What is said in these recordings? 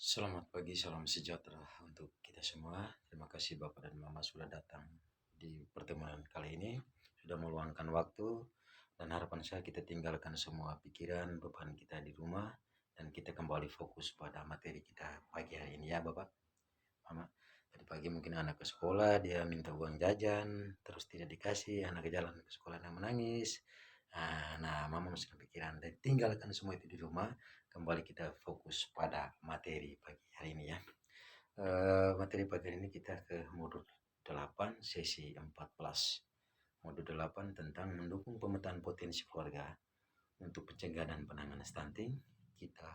Selamat pagi, salam sejahtera untuk kita semua. Terima kasih Bapak dan Mama sudah datang di pertemuan kali ini, sudah meluangkan waktu, dan harapan saya kita tinggalkan semua pikiran, beban kita di rumah, dan kita kembali fokus pada materi kita pagi hari ini ya Bapak, Mama. Tadi pagi mungkin anak ke sekolah, dia minta uang jajan, terus tidak dikasih, anak ke jalan ke sekolah dan menangis. Nah, Mama masih kepikiran, dan tinggalkan semua itu di rumah, kembali kita fokus pada materi pagi hari ini ya. Materi pagi ini kita ke modul 8 sesi 14. Modul 8 tentang mendukung pemetaan potensi keluarga untuk pencegahan dan penanganan stunting. Kita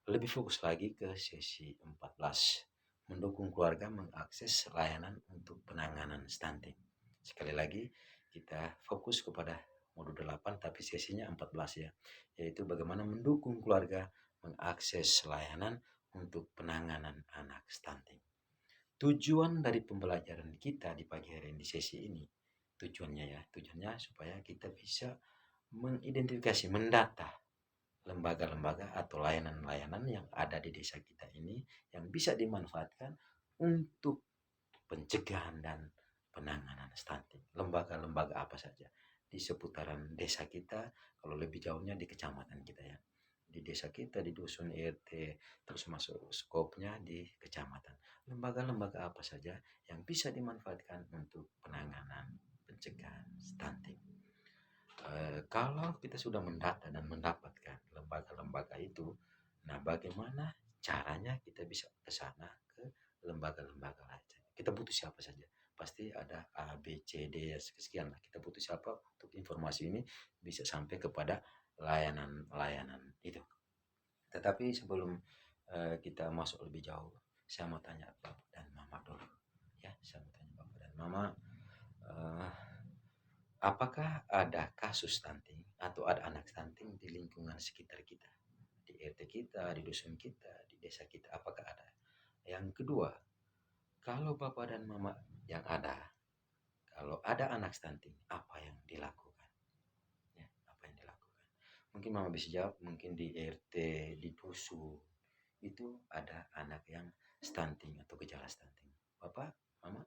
lebih fokus lagi ke sesi 14, mendukung keluarga mengakses layanan untuk penanganan stunting. Sekali lagi kita fokus kepada modul 8 tapi sesinya 14 ya, yaitu bagaimana mendukung keluarga mengakses layanan untuk penanganan anak stunting. Tujuan dari pembelajaran kita di pagi hari ini di sesi ini, tujuannya supaya kita bisa mengidentifikasi, mendata lembaga-lembaga atau layanan-layanan yang ada di desa kita ini yang bisa dimanfaatkan untuk pencegahan dan penanganan stunting. Lembaga-lembaga apa saja di seputaran desa kita, kalau lebih jauhnya di kecamatan kita ya. Di desa kita, di dusun RT, terus masuk skopnya di kecamatan. Lembaga-lembaga apa saja yang bisa dimanfaatkan untuk penanganan pencegahan stunting. Kalau kita sudah mendata dan mendapatkan lembaga-lembaga itu, nah bagaimana caranya kita bisa ke sana ke lembaga-lembaga lain. Kita butuh siapa saja. Pasti ada A, B, C, D, sekian lah. Kita butuh siapa untuk informasi ini bisa sampai kepada layanan-layanan itu. Tetapi sebelum kita masuk lebih jauh, saya mau tanya Bapak dan Mama dulu. Ya, saya mau tanya Bapak dan Mama, eh, apakah ada kasus stunting atau ada anak stunting di lingkungan sekitar kita? Di RT kita, di dusun kita, di desa kita, apakah ada? Yang kedua, kalau Bapak dan Mama yang ada, kalau ada anak stunting, apa yang dilakukan? Ya, apa yang dilakukan? Mungkin Mama bisa jawab, mungkin di RT, di dusun, itu ada anak yang stunting atau gejala stunting. Bapak, Mama?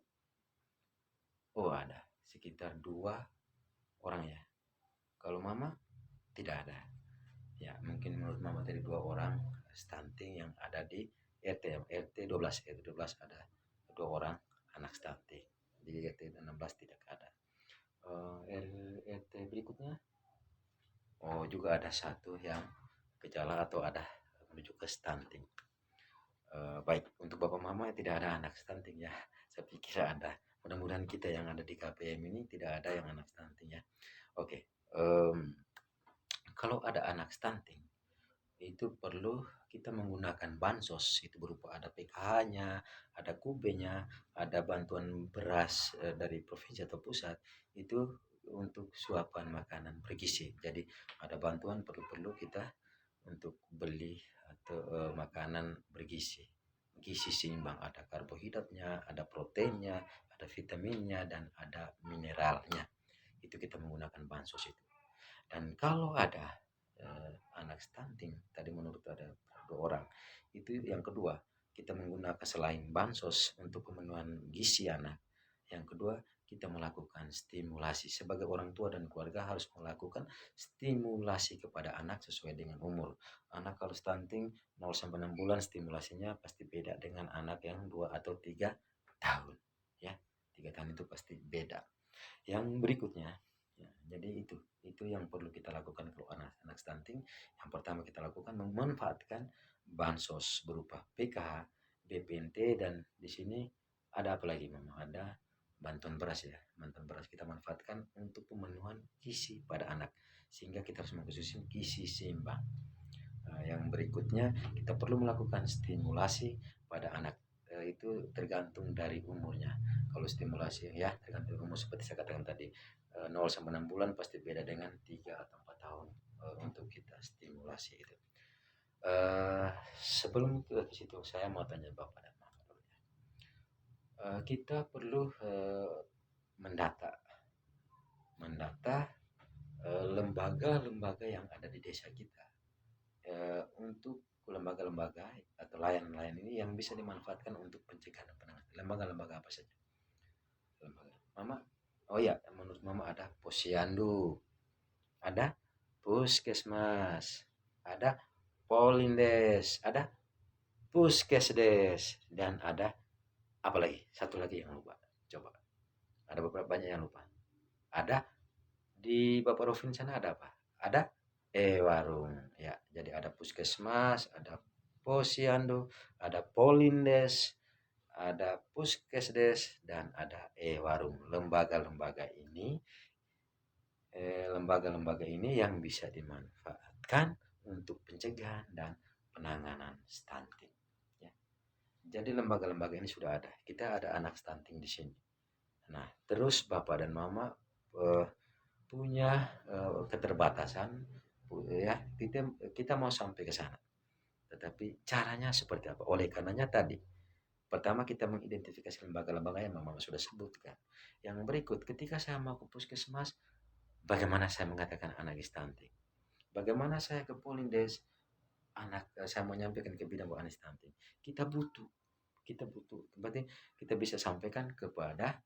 Oh ada, sekitar 2 orang ya. Kalau Mama, tidak ada. Ya, mungkin menurut Mama tadi 2 orang stunting yang ada di RT, RT 12, RT 12 ada 2 orang anak stunting. Di RT 16 tidak ada. RT berikutnya, oh juga ada satu yang gejala atau ada menuju ke stunting. Baik, untuk Bapak Mama tidak ada anak stunting ya. Saya pikir ada. Mudah-mudahan kita yang ada di KPM ini tidak ada yang anak stunting ya. Oke, kalau ada anak stunting, itu perlu kita menggunakan bansos, itu berupa ada PKH-nya, ada KUB-nya, ada bantuan beras dari provinsi atau pusat, itu untuk suapan makanan bergizi. Jadi ada bantuan perlu kita untuk beli atau makanan bergizi. Gizi seimbang, ada karbohidratnya, ada proteinnya, ada vitaminnya, dan ada mineralnya. Itu kita menggunakan bansos itu. Dan kalau ada anak stunting, tadi menurut ada 2 orang, itu yang kedua, kita menggunakan selain bansos untuk pemenuhan gizi anak. Yang kedua, kita melakukan stimulasi. Sebagai orang tua dan keluarga harus melakukan stimulasi kepada anak sesuai dengan umur. Anak kalau stunting 0 sampai 6 bulan stimulasinya pasti beda dengan anak yang 2 atau 3 tahun. Ya, 3 tahun itu pasti beda. Yang berikutnya, ya, jadi itu yang perlu kita lakukan kalau anak-anak stunting. Yang pertama kita lakukan memanfaatkan bansos berupa PKH, BPNT, dan di sini ada apa lagi Mama? Ada bantuan beras ya. Bantuan beras kita manfaatkan untuk pemenuhan gizi pada anak sehingga kita harus mengkhususkan gizi seimbang. Yang berikutnya kita perlu melakukan stimulasi pada anak. Itu tergantung dari umurnya. Kalau stimulasi ya tergantung umur seperti saya katakan tadi, 0 sampai 6 bulan pasti beda dengan 3 atau 4 tahun untuk kita stimulasi itu. Sebelum ke situ saya mau tanya Bapak dan Mama dulu ya. Kita perlu mendata lembaga-lembaga yang ada di desa kita. Untuk lembaga-lembaga atau layanan-layanan yang bisa dimanfaatkan untuk pencegahan dan penanganan. Lembaga-lembaga apa saja? Lembaga. Mama, oh ya, menurut Mama ada posyandu, ada puskesmas, ada polindes, ada puskesdes, dan ada apa lagi? Satu lagi yang lupa. Coba. Ada beberapa banyak yang lupa. Ada di Bapak Rofin sana ada apa? Ada warung. Ya, jadi ada puskesmas, ada posyandu, ada polindes, ada puskesdes, dan ada warung. Lembaga-lembaga ini yang bisa dimanfaatkan untuk pencegahan dan penanganan stunting. Ya. Jadi lembaga-lembaga ini sudah ada. Kita ada anak stunting di sini. Nah, terus Bapak dan Mama punya keterbatasan, ya kita mau sampai ke sana. Tetapi caranya seperti apa? Oleh karenanya tadi, pertama kita mengidentifikasi lembaga-lembaga yang Mama sudah sebutkan. Yang berikut, ketika saya mau ke puskesmas, bagaimana saya mengatakan anak stunting? Bagaimana saya ke Polindes, saya mau menyampaikan ke bidang anak stunting? Kita butuh berarti kita bisa sampaikan kepada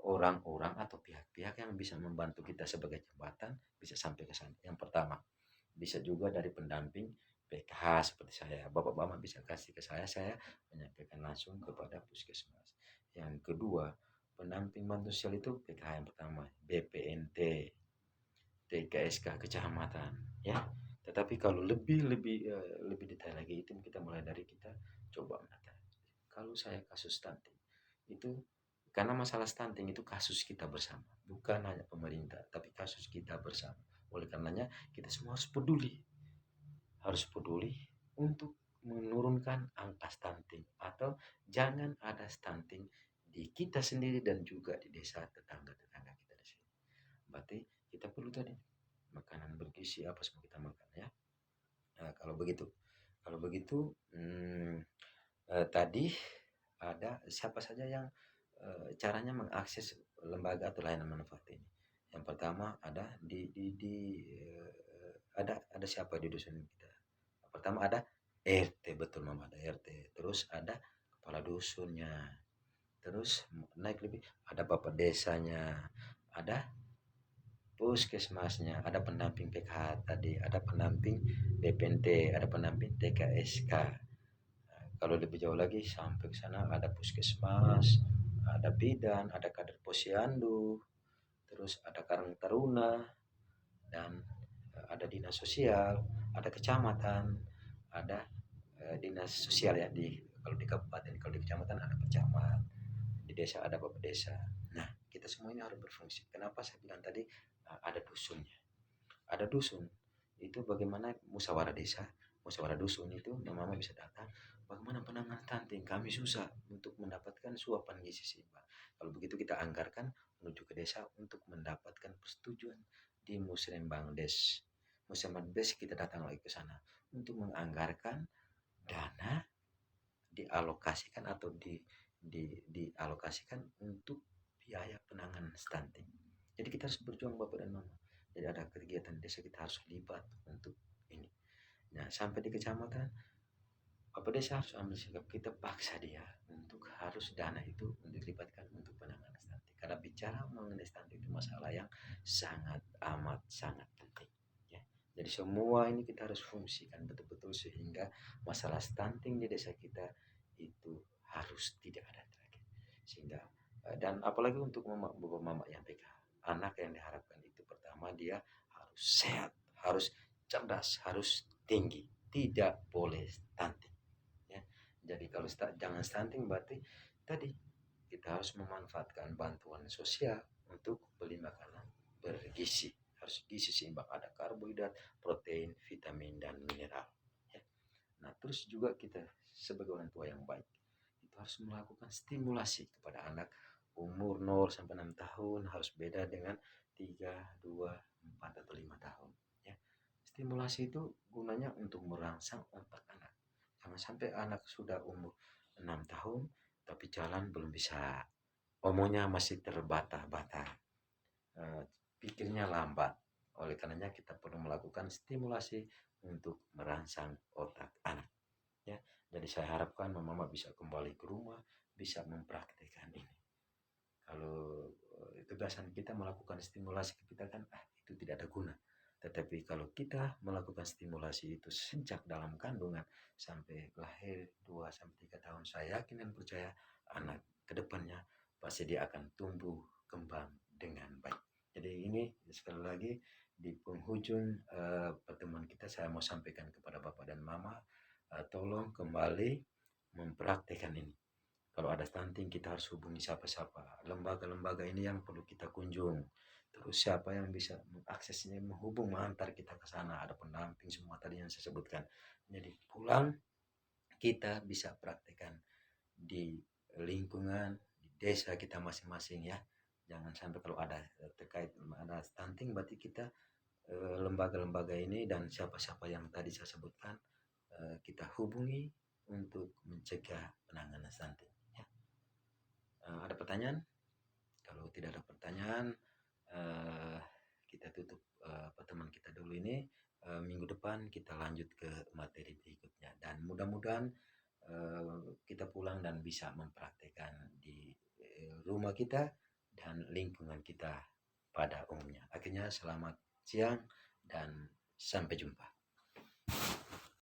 orang-orang atau pihak-pihak yang bisa membantu kita sebagai jembatan, bisa sampai ke sana. Yang pertama, bisa juga dari pendamping PKH seperti saya. Bapak-bapak bisa kasih ke saya menyampaikan langsung kepada puskesmas. Yang kedua, pendamping bantuan sosial itu PKH yang pertama, BPNT, TKSK kecamatan, ya. Tetapi kalau lebih detail lagi itu kita mulai dari kita coba menata. Kalau saya kasus stunting itu, karena masalah stunting itu kasus kita bersama, bukan hanya pemerintah, tapi kasus kita bersama. Oleh karenanya kita semua harus peduli untuk menurunkan angka stunting, atau jangan ada stunting di kita sendiri dan juga di desa tetangga-tetangga kita di sini. Berarti kita perlu tadi makanan bergizi apa semua kita makan, ya. Nah, kalau begitu tadi ada siapa saja yang caranya mengakses lembaga atau layanan manfaat ini. Yang pertama ada ada siapa di dusun kita. Pertama ada RT, betul Mama, ada RT. Terus ada kepala dusunnya. Terus naik lebih ada bapak desanya, ada puskesmasnya, ada pendamping PKH tadi, ada pendamping BPNT, ada pendamping TKSK. Kalau lebih jauh lagi sampai ke sana ada puskesmas, ada bidan, ada kader posyandu, terus ada karang taruna, dan ada dinas sosial, ada kecamatan, ada dinas sosial, ya, kalau di kabupaten, kalau di kecamatan ada pecamat, di desa ada bapak desa. Nah, kita semua ini harus berfungsi. Kenapa saya bilang tadi ada dusunnya? Ada dusun itu bagaimana musyawarah desa, musyawarah dusun itu mama bisa datang, bagaimana penanganan stunting, kami susah untuk mendapatkan suapan gizi seimbang. Kalau begitu kita anggarkan menuju ke desa untuk mendapatkan persetujuan di musrembang des. Musrembang des kita datang lagi ke sana untuk menganggarkan dana, dialokasikan atau dialokasikan untuk biaya penanganan stunting. Jadi kita harus berjuang Bapak dan Mama. Jadi ada kegiatan desa kita harus libat untuk ini. Nah, sampai di kecamatan, Bapak desa harus ambil sikap, kita paksa dia untuk harus dana itu dilibatkan untuk penanganan stunting. Karena bicara mengenai stunting itu masalah yang sangat penting. Ya. Jadi semua ini kita harus fungsikan betul-betul sehingga masalah stunting di desa kita itu harus tidak ada lagi. Sehingga dan apalagi untuk mama yang PK, anak yang diharapkan itu pertama dia harus sehat, harus cerdas, harus tinggi, tidak boleh stunting, ya. Jadi kalau jangan stunting berarti tadi kita harus memanfaatkan bantuan sosial untuk beli makanan bergizi, harus gizi seimbang, ada karbohidrat, protein, vitamin, dan mineral, ya. Nah, terus juga kita sebagai orang tua yang baik itu harus melakukan stimulasi kepada anak umur 0 sampai 6 tahun, harus beda dengan 3, 2, 4 atau 5 tahun, ya. Stimulasi itu gunanya untuk merangsang otak anak. Jangan sampai anak sudah umur 6 tahun tapi jalan belum bisa, omongnya masih terbata-bata, pikirnya lambat. Oleh karenanya kita perlu melakukan stimulasi untuk merangsang otak anak, ya. Jadi saya harapkan mama bisa kembali ke rumah, bisa mempraktekkan ini. Kalau kebiasaan kita melakukan stimulasi ke kita kan, itu tidak ada guna. Tetapi kalau kita melakukan stimulasi itu sejak dalam kandungan sampai lahir 2 sampai 3 tahun, saya yakin dan percaya anak kedepannya pasti dia akan tumbuh kembang dengan baik. Jadi ini sekali lagi di penghujung pertemuan kita saya mau sampaikan kepada Bapak dan Mama, tolong kembali mempraktekkan ini. Kalau ada stunting kita harus hubungi siapa-siapa. Lembaga-lembaga ini yang perlu kita kunjung. Terus siapa yang bisa mengaksesnya, mengantar kita ke sana. Ada pendamping semua tadi yang saya sebutkan. Jadi pulang kita bisa praktekkan di lingkungan, di desa kita masing-masing ya. Jangan sampai kalau ada terkait ada stunting berarti kita lembaga-lembaga ini dan siapa-siapa yang tadi saya sebutkan kita hubungi untuk mencegah penanganan stunting. Ada pertanyaan? Kalau tidak ada pertanyaan, uh, kita tutup pertemuan kita dulu ini. Minggu depan kita lanjut ke materi berikutnya. Dan mudah-mudahan kita pulang dan bisa mempraktekkan di rumah kita dan lingkungan kita pada umumnya. Akhirnya selamat siang dan sampai jumpa.